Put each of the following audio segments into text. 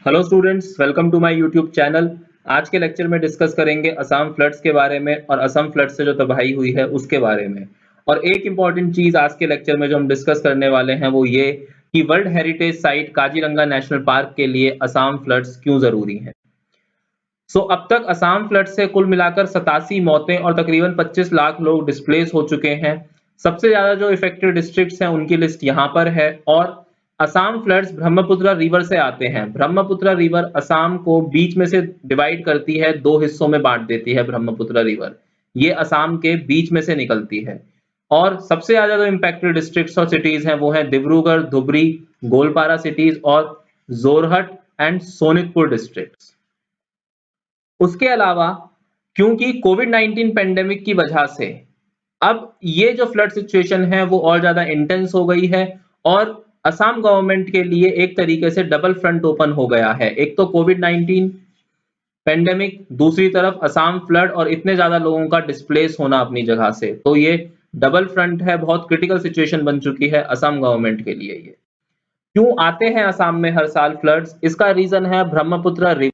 Hello students, welcome to my YouTube channel. आज के lecture में डिस्कस करेंगे असम फ्लड्स के बारे में और असम फ्लड से जो तबाही हुई है उसके बारे में। और एक इम्पॉर्टेंट चीज आज के लेक्चर में जो हम डिस्कस करने वाले हैं वो ये कि world heritage site Kaziranga national park के लिए असम फ्लड्स क्यों जरूरी हैं। अब तक असम फ्लड से कुल मिलाकर 87 मौतें और तकरीबन 25 लाख लोग डिस्प्लेस हो चुके हैं। सबसे ज्यादा जो इफेक्टेड डिस्ट्रिक्ट्स हैं उनकी लिस्ट यहाँ पर है। और असम फ्लड्स ब्रह्मपुत्र रिवर से आते हैं। ब्रह्मपुत्र रिवर असम को बीच में से डिवाइड करती है, दो हिस्सों में बांट देती है। ब्रह्मपुत्र रिवर ये असम के बीच में से निकलती है। और सबसे ज्यादा जो इम्पैक्टेड डिस्ट्रिक्ट्स और सिटीज हैं वो हैं डिब्रूगढ़, धुबरी, गोलपारा सिटीज और जोरहट एंड सोनितपुर डिस्ट्रिक्ट्स। उसके अलावा क्योंकि कोविड 19 पेंडेमिक की वजह से अब ये जो फ्लड सिचुएशन है वो और ज्यादा इंटेंस हो गई है। और असम गवर्नमेंट के लिए एक तरीके से डबल फ्रंट ओपन हो गया है। एक तो कोविड 19 पेंडेमिक, दूसरी तरफ असम फ्लड और इतने ज्यादा लोगों का डिस्प्लेस होना अपनी जगह से। तो ये डबल फ्रंट है, बहुत क्रिटिकल सिचुएशन बन चुकी है असम गवर्नमेंट के लिए। ये क्यों आते हैं असम में हर साल फ्लड्स? इसका रीजन है ब्रह्मपुत्र रिवर।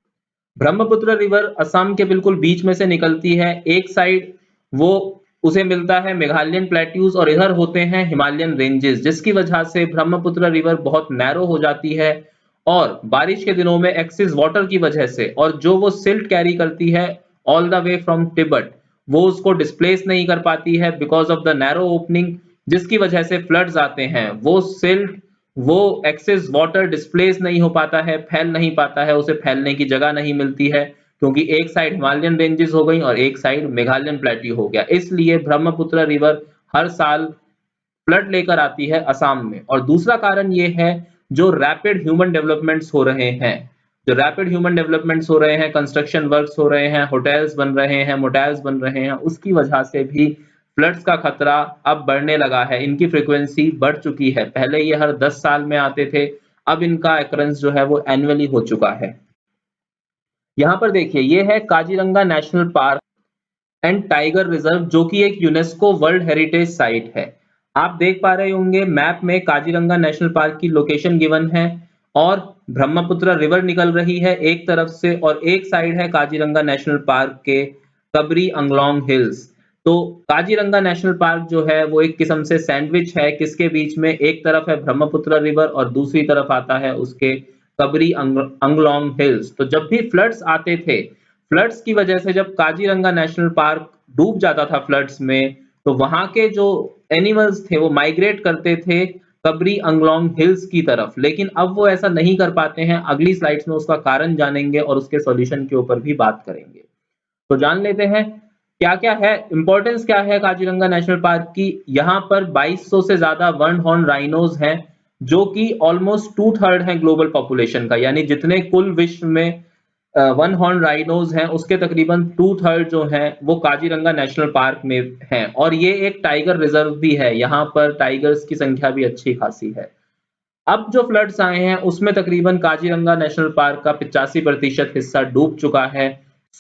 ब्रह्मपुत्र रिवर असम के बिल्कुल बीच में से निकलती है। एक साइड वो उसे मिलता है मेघालयन प्लेट्यूज और इधर होते हैं हिमालयन रेंजेस, जिसकी वजह से ब्रह्मपुत्र रिवर बहुत नैरो हो जाती है। और बारिश के दिनों में एक्सेस वाटर की वजह से और जो वो सिल्ट कैरी करती है all the way from Tibet, वो उसको डिस्प्लेस नहीं कर पाती है because of the narrow opening, जिसकी वजह से फ्लड्स आते हैं। वो सिल्ट, वो एक्सेस वाटर डिस्प्लेस नहीं हो पाता है, फैल नहीं पाता है, उसे फैलने की जगह नहीं मिलती है क्योंकि एक साइड हिमालयन रेंजेस हो गई और एक साइड मेघालयन प्लेट्यू हो गया। इसलिए ब्रह्मपुत्र रिवर हर साल फ्लड लेकर आती है असम में। और दूसरा कारण ये है जो रैपिड ह्यूमन डेवलपमेंट्स हो रहे हैं। जो रैपिड ह्यूमन डेवलपमेंट्स हो रहे हैं, कंस्ट्रक्शन वर्क्स हो रहे हैं, होटल्स बन रहे हैं, मोटेल्स बन रहे हैं, उसकी वजह से भी फ्लड्स का खतरा अब बढ़ने लगा है। इनकी फ्रीक्वेंसी बढ़ चुकी है। पहले ये हर 10 साल में आते थे, अब इनका एकरेंस जो है वो एनुअली हो चुका है। यहाँ पर देखिए, ये है Kaziranga national park and tiger reserve, जो कि एक यूनेस्को वर्ल्ड हेरिटेज साइट है। आप देख पा रहे होंगे मैप में काजीरंगा नेशनल पार्क की लोकेशन गिवन है और ब्रह्मपुत्र रिवर निकल रही है एक तरफ से और एक साइड है काजीरंगा नेशनल पार्क के कबरी अंगलोंग हिल्स। तो काजीरंगा नेशनल पार्क जो है वो एक किस्म से सैंडविच है। किसके बीच में? एक तरफ है ब्रह्मपुत्र रिवर और दूसरी तरफ आता है उसके कबरी अंगलोंग हिल्स। तो जब भी फ्लड्स आते थे, फ्लड्स की वजह से जब काजीरंगा नेशनल पार्क डूब जाता था फ्लड्स में, तो वहां के जो एनिमल्स थे वो माइग्रेट करते थे कबरी अंगलोंग हिल्स की तरफ। लेकिन अब वो ऐसा नहीं कर पाते हैं। अगली स्लाइड्स में उसका कारण जानेंगे और उसके सॉल्यूशन के ऊपर भी बात करेंगे। तो जान लेते हैं क्या क्या है, इंपॉर्टेंस क्या है काजीरंगा नेशनल पार्क की। यहाँ पर 2200 से ज्यादा वन हॉर्न राइनोज हैं, जो कि ऑलमोस्ट 2/3 हैं ग्लोबल पॉपुलेशन का। यानी जितने कुल विश्व में वन हॉर्न राइनोज हैं उसके तकरीबन 2/3 जो हैं वो काजीरंगा नेशनल पार्क में हैं। और ये एक टाइगर रिजर्व भी है, यहाँ पर टाइगर्स की संख्या भी अच्छी खासी है। अब जो फ्लड्स आए हैं उसमें तकरीबन काजीरंगा नेशनल पार्क का 85% हिस्सा डूब चुका है।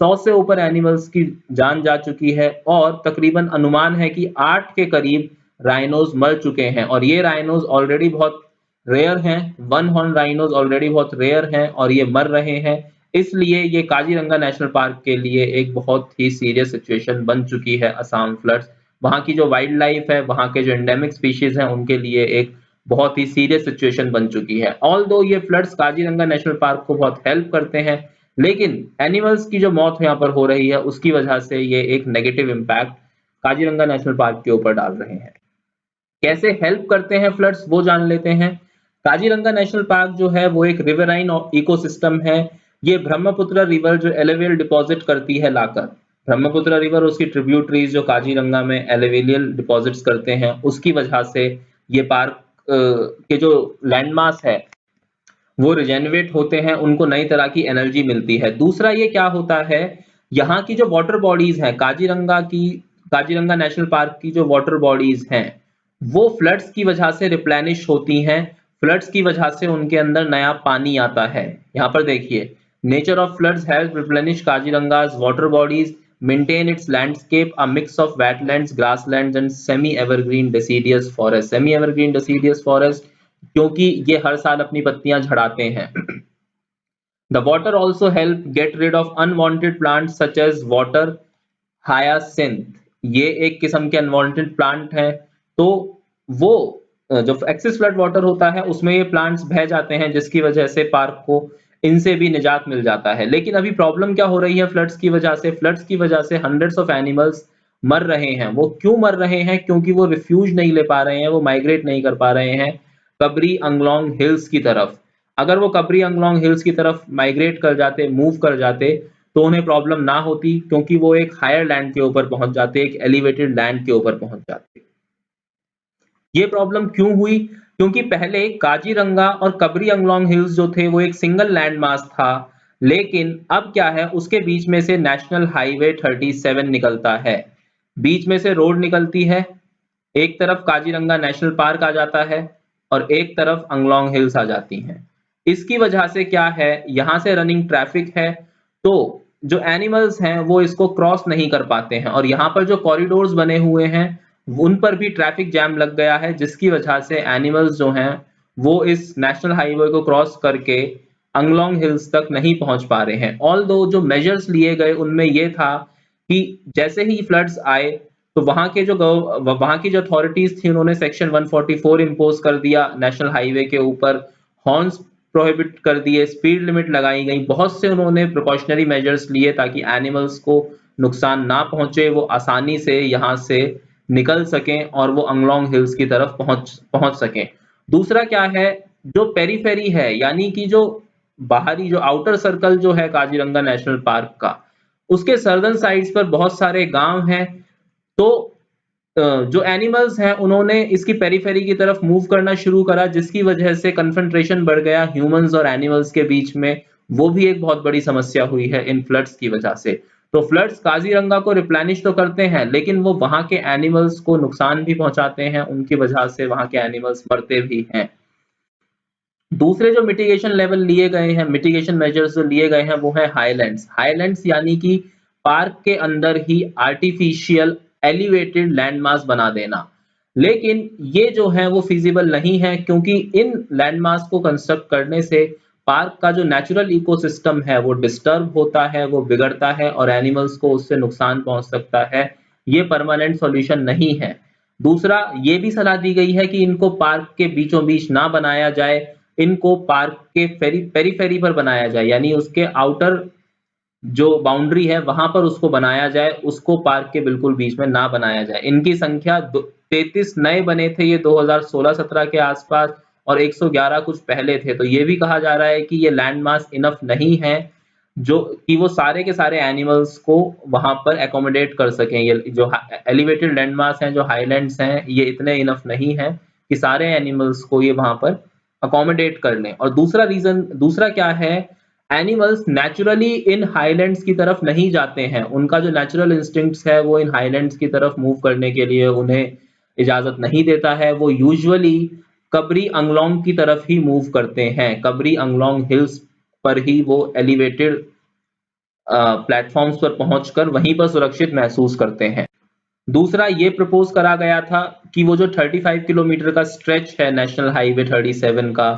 100 से ऊपर एनिमल्स की जान जा चुकी है और तकरीबन अनुमान है कि 8 के करीब राइनोज मर चुके हैं। और ये राइनोज ऑलरेडी बहुत रेयर हैं, वन हॉर्न राइनोज ऑलरेडी बहुत रेयर हैं और ये मर रहे हैं। इसलिए ये काजीरंगा नेशनल पार्क के लिए एक बहुत ही सीरियस सिचुएशन बन चुकी है असम फ्लड्स। वहाँ की जो वाइल्ड लाइफ है, वहाँ के जो एंडेमिक स्पीशीज हैं उनके लिए एक बहुत ही सीरियस सिचुएशन बन चुकी है। ऑल्दो ये फ्लड्स काजीरंगा नेशनल पार्क को बहुत हेल्प करते हैं, लेकिन एनिमल्स की जो मौत यहाँ पर हो रही है उसकी वजह से ये एक negative impact Kaziranga national park के ऊपर डाल रहे हैं। कैसे हेल्प करते हैं फ्लड्स वो जान लेते हैं। काजीरंगा नेशनल पार्क जो है वो एक रिवराइन इकोसिस्टम है। ये ब्रह्मपुत्र रिवर जो एलुवियल डिपॉजिट करती है लाकर, ब्रह्मपुत्र रिवर उसकी ट्रिब्यूटरीज जो काजीरंगा में एलुवियल डिपॉजिट्स करते हैं, उसकी वजह से ये पार्क के जो लैंडमास है वो रिजेनरेट होते हैं, उनको नई तरह की एनर्जी मिलती है। दूसरा ये क्या होता है, यहाँ की जो वाटर बॉडीज हैं काजीरंगा नेशनल पार्क की जो वाटर बॉडीज हैं वो फ्लड्स की वजह से रिप्लेनिश होती हैं। फ्लड्स की वजह से उनके अंदर नया पानी आता है। यहाँ पर देखिए, nature of floods has replenish Kaziranga's water bodies, maintain its landscape a mix of wetlands, grasslands and semi evergreen deciduous forest। semi evergreen deciduous forest क्योंकि ये हर साल अपनी पत्तियां झड़ाते हैं The water also help get rid of unwanted plants such as water hyacinth. ये एक किस्म के अनवांटेड प्लांट है। तो वो जो एक्सेस फ्लड वाटर होता है उसमें ये प्लांट्स बह जाते हैं, जिसकी वजह से पार्क को इनसे भी निजात मिल जाता है। लेकिन अभी प्रॉब्लम क्या हो रही है फ्लड्स की वजह से? फ्लड्स की वजह से हंड्रेड्स ऑफ एनिमल्स मर रहे हैं। वो क्यों मर रहे हैं? क्योंकि वो रिफ्यूज नहीं ले पा रहे हैं, वो माइग्रेट नहीं कर पा रहे हैं कबरी अंगलोंग हिल्स की तरफ। अगर वो कबरी अंगलोंग हिल्स की तरफ माइग्रेट कर जाते, मूव कर जाते, तो उन्हें प्रॉब्लम ना होती, क्योंकि वो एक हायर लैंड के ऊपर पहुंच जाते, एक एलिवेटेड लैंड के ऊपर पहुंच जाते। ये प्रॉब्लम क्यों हुई? क्योंकि पहले काजीरंगा और कबरी अंगलोंग हिल्स जो थे वो एक सिंगल लैंड मास था, लेकिन अब क्या है, उसके बीच में से नेशनल हाईवे 37 निकलता है, बीच में से रोड निकलती है। एक तरफ काजीरंगा नेशनल पार्क आ जाता है और एक तरफ अंगलोंग हिल्स आ जाती हैं। इसकी वजह से क्या है, यहाँ से रनिंग ट्रैफिक है, तो जो एनिमल्स हैं वो इसको क्रॉस नहीं कर पाते हैं, और यहाँ पर जो कॉरिडोर्स बने हुए हैं उन पर भी ट्रैफिक जैम लग गया है, जिसकी वजह से एनिमल्स जो हैं वो इस नेशनल हाईवे को क्रॉस करके अंगलोंग हिल्स तक नहीं पहुंच पा रहे हैं। ऑल दो जो मेजर्स लिए गए उनमें ये था कि जैसे ही फ्लड्स आए तो वहां की जो अथॉरिटीज थी उन्होंने सेक्शन 144 इम्पोज कर दिया नेशनल हाईवे के ऊपर, हॉर्न्स प्रोहिबिट कर दिए, स्पीड लिमिट लगाई गई, बहुत से उन्होंने प्रिकॉशनरी मेजर्स लिए ताकि एनिमल्स को नुकसान ना पहुंचे, वो आसानी से यहाँ से निकल सकें और वो अंगलोंग हिल्स की तरफ पहुंच सकें। दूसरा क्या है, जो पेरीफेरी है, यानी कि जो बाहरी जो आउटर सर्कल जो है काजीरंगा नेशनल पार्क का, उसके सर्दर्न साइड्स पर बहुत सारे गांव हैं। तो जो एनिमल्स हैं उन्होंने इसकी पेरीफेरी की तरफ मूव करना शुरू करा, जिसकी वजह से कन्फ्रंट्रेशन बढ़ गया ह्यूमंस और एनिमल्स के बीच में। वो भी एक बहुत बड़ी समस्या हुई है इन फ्लड्स की वजह से। तो फ्लड्स काजीरंगा को रिप्लेनिश तो करते हैं, लेकिन वो वहां के एनिमल्स को नुकसान भी पहुंचाते हैं, उनकी वजह से वहां के एनिमल्स मरते भी हैं। दूसरे जो मिटिगेशन लेवल लिए गए हैं, मिटिगेशन मेजर्स जो लिए गए हैं, वो है हाईलैंड्स। हाईलैंड्स यानी कि पार्क के अंदर ही आर्टिफिशियल एलिवेटेड लैंडमास बना देना। लेकिन ये जो है वो फिजिबल नहीं है, क्योंकि इन लैंडमास को कंस्ट्रक्ट करने से पार्क का जो नेचुरल इकोसिस्टम है वो डिस्टर्ब होता है, वो बिगड़ता है और एनिमल्स को उससे नुकसान पहुंच सकता है। ये परमानेंट सॉल्यूशन नहीं है। दूसरा, ये भी सलाह दी गई है कि इनको पार्क के बीचों बीच ना बनाया जाए, इनको पार्क के पेरीफेरी पर बनाया जाए, यानी उसके आउटर जो बाउंड्री है वहां पर उसको बनाया जाए, उसको पार्क के बिल्कुल बीच में ना बनाया जाए। इनकी संख्या 33 नए बने थे ये 2016-17 के आसपास, और 111 कुछ पहले थे। तो ये भी कहा जा रहा है कि ये लैंड मास इनफ नहीं है जो कि वो सारे के सारे एनिमल्स को वहां पर एकोमोडेट कर सकें। ये जो एलिवेटेड लैंड मास हैं, जो हाईलैंड्स हैं, ये इतने इनफ नहीं है कि सारे एनिमल्स को ये वहां पर अकोमोडेट कर लें। और दूसरा क्या है, एनिमल्स नेचुरली इन हाईलैंड्स की तरफ नहीं जाते हैं, उनका जो नेचुरल इंस्टिंक्ट्स है वो इन हाईलैंड्स की तरफ मूव करने के लिए उन्हें इजाजत नहीं देता है। वो यूजुअली कबरी अंगलोंग की तरफ ही मूव करते हैं, कबरी अंगलोंग हिल्स पर ही वो एलिवेटेड प्लेटफॉर्म्स पर पहुंचकर वहीं पर सुरक्षित महसूस करते हैं। दूसरा, ये प्रपोज करा गया था कि वो जो 35 किलोमीटर का स्ट्रेच है नेशनल हाईवे 37 का,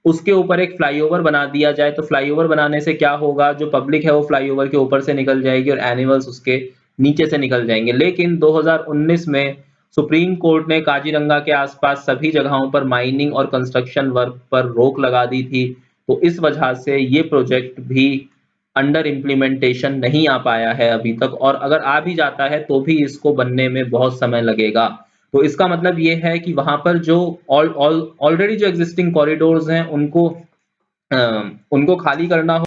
उसके ऊपर एक फ्लाईओवर बना दिया जाए। तो फ्लाईओवर बनाने से क्या होगा, जो पब्लिक है वो फ्लाईओवर के ऊपर से निकल जाएगी और एनिमल्स उसके नीचे से निकल जाएंगे। लेकिन 2019 में सुप्रीम कोर्ट ने काजीरंगा के आसपास सभी जगहों पर माइनिंग और कंस्ट्रक्शन वर्क पर रोक लगा दी थी। तो इस वजह से ये प्रोजेक्ट भी अंडर इम्प्लीमेंटेशन नहीं आ पाया है अभी तक, और अगर आ भी जाता है तो भी इसको बनने में बहुत समय लगेगा। तो इसका मतलब ये है कि वहां पर जो ऑलरेडी जो एग्जिस्टिंग कॉरिडोर्स हैं उनको खाली करना हो,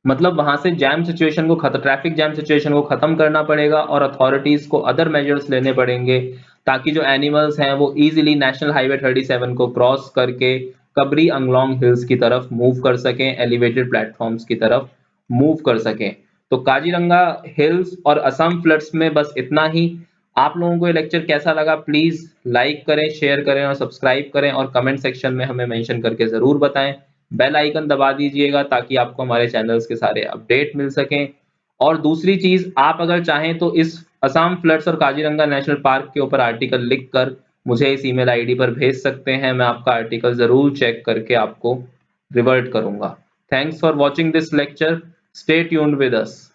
मतलब वहां से ट्रैफिक जैम सिचुएशन को खत्म करना पड़ेगा, और अथॉरिटीज को अदर मेजर्स लेने पड़ेंगे ताकि जो एनिमल्स हैं वो इजीली नेशनल हाईवे 37 को क्रॉस करके कबरी अंगलोंग हिल्स की तरफ मूव कर सकें, एलिवेटेड प्लेटफॉर्म्स की तरफ मूव कर सकें। तो काजीरंगा हिल्स और असम फ्लड्स में बस इतना ही। आप लोगों को ये लेक्चर कैसा लगा, प्लीज लाइक करें, शेयर करें और सब्सक्राइब करें, और कमेंट सेक्शन में हमें मेंशन करके जरूर बताएं। बेल आइकन दबा दीजिएगा ताकि आपको हमारे चैनल्स के सारे अपडेट मिल सकें। और दूसरी चीज, आप अगर चाहें तो इस असम फ्लड्स और काजीरंगा नेशनल पार्क के ऊपर आर्टिकल लिखकर मुझे इस ईमेल आईडी पर भेज सकते हैं। मैं आपका आर्टिकल जरूर चेक करके आपको रिवर्ट करूंगा। Thanks for watching this lecture. Stay tuned with us.